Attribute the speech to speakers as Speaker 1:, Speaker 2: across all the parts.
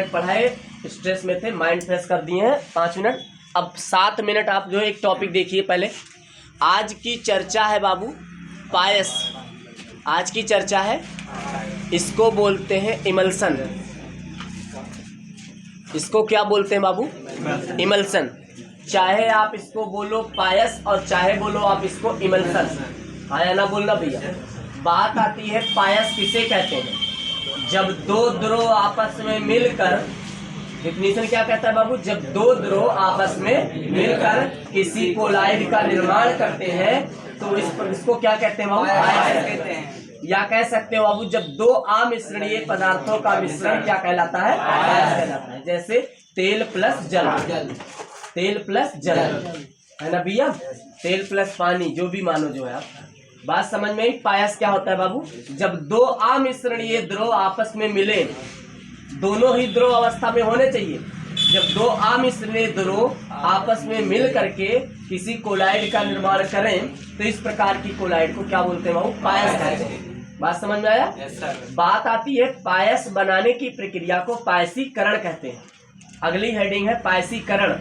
Speaker 1: पढ़ाए, स्ट्रेस में थे, माइंड फ्रेश कर दिए हैं 5 मिनट। अब 7 मिनट आप जो है एक टॉपिक देखिए। पहले आज की चर्चा है बाबू पायस। आज की चर्चा है, इसको बोलते हैं इमल्सन। इसको क्या बोलते हैं बाबू? इमल्सन। चाहे आप इसको बोलो पायस और चाहे बोलो आप इसको इमल्सन, हाँ या ना बोलना भैया। बात आती है पायस किसे कहते हैं? जब दो द्रव आपस में मिलकर, डेफिनेशन क्या कहता है बाबू? जब दो द्रव आपस में मिलकर किसी कोलाइड का निर्माण करते हैं तो इसको क्या कहते हैं बाबू? पायस कहते हैं। या कह सकते हो बाबू, जब दो अमिश्रणीय पदार्थों का मिश्रण क्या कहलाता है? पायस कहलाता है। जैसे तेल प्लस जल, तेल प्लस जल है ना भैया, तेल प्लस पानी, जो भी मानो जो है आप। बात समझ में आई? पायस क्या होता है बाबू? जब दो अमिश्रणीय द्रव आपस में मिले, दोनों ही द्रव अवस्था में होने चाहिए। जब दो अमिश्रणीय द्रव आपस में मिल करके किसी कोलाइड का निर्माण करें तो इस प्रकार की कोलाइड को क्या बोलते हैं बाबू? पायस कहते हैं। बात समझ में आया? बात आती है पायस बनाने की प्रक्रिया को पायसीकरण कहते हैं। अगली हेडिंग है पायसीकरण।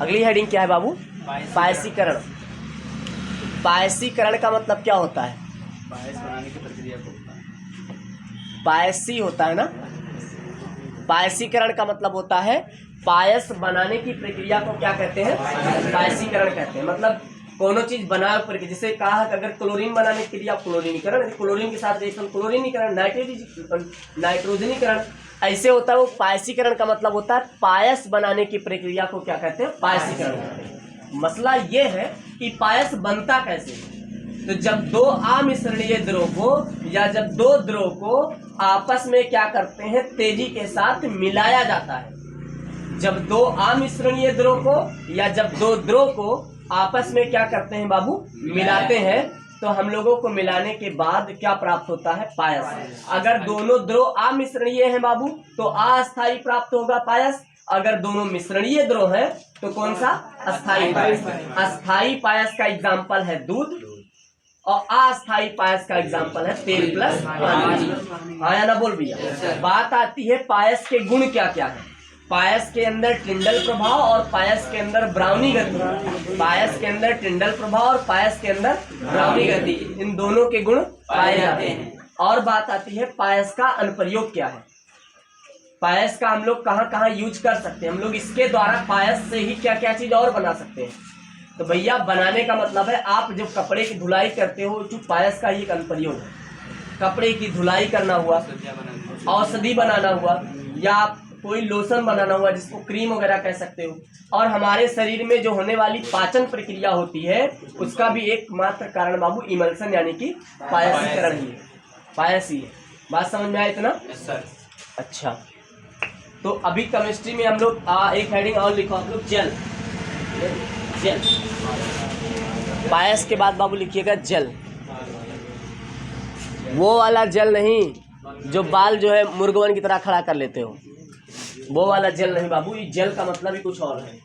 Speaker 1: अगली हेडिंग क्या है बाबू? पायसीकरण। पायसीकरण का मतलब क्या होता है?
Speaker 2: पायस बनाने की प्रक्रिया को
Speaker 1: पायसी होता है ना। पायसीकरण का मतलब होता है पायस बनाने की प्रक्रिया को क्या कहते हैं? पायसीकरण कहते हैं। मतलब कोनो चीज बनाए ऊपर की, जैसे कहा कि अगर क्लोरीन बनाने की क्रिया क्लोरीनीकरण, क्लोरीन के साथ रिएक्शन क्लोरीनीकरण, नाइट्रोजनीकरण, ऐसे होता है। वो पायसीकरण का मतलब होता है पायस बनाने की प्रक्रिया को क्या कहते हैं? पायसीकरण कहते हैं। मसला ये है कि पायस बनता कैसे? तो जब दो अमिश्रणीय द्रव को या जब दो द्रव को आपस में क्या करते हैं? तेजी के साथ मिलाया जाता है। जब दो अमिश्रणीय द्रव को या जब दो द्रव को आपस में क्या करते हैं बाबू? मिलाते हैं, तो हम लोगों को मिलाने के बाद क्या प्राप्त होता है? पायस। अगर दोनों द्रव अमिश्रणीय हैं बाबू तो अस्थायी प्राप्त होगा पायस। अगर दोनों मिश्रणीय द्रव हैं तो कौन सा? अस्थायी पायस। अस्थायी पायस का एग्जाम्पल है दूध और अस्थायी पायस का एग्जाम्पल है तेल प्लस पानी। हाँ या ना बोल भैया। बात आती है पायस के गुण क्या क्या है। पायस के अंदर टिंडल प्रभाव और पायस के अंदर ब्राउनी गति। पायस के अंदर टिंडल प्रभाव और पायस के अंदर ब्राउनी गति, इन दोनों के गुण पाए जाते हैं। और बात आती है पायस का अनुप्रयोग क्या है। पायस का हम लोग कहाँ कहाँ यूज कर सकते हैं? हम लोग इसके द्वारा पायस से ही क्या क्या चीज और बना सकते हैं। तो भैया बनाने का मतलब है आप जब कपड़े की धुलाई करते हो तो पायस का ही एक अनुप्रयोग है। कपड़े की धुलाई करना हुआ, औषधि बनाना हुआ, या कोई लोशन बनाना हुआ जिसको क्रीम वगैरह कह सकते हो। और हमारे शरीर में जो होने वाली पाचन प्रक्रिया होती है उसका भी एकमात्र कारण बाबू इमल्सन यानी कि पायसीकरण ही है। पायस ही है। बात समझ में आया इतना? अच्छा, तो अभी केमिस्ट्री में हम लोग एक हेडिंग और लिखो आप लोग, जल। जल, पायस के बाद बाबू लिखिएगा जल। वो वाला जल नहीं जो बाल जो है मुर्गवन की तरह खड़ा कर लेते हो, वो वाला जल नहीं बाबू। ये जल का मतलब ही कुछ और है।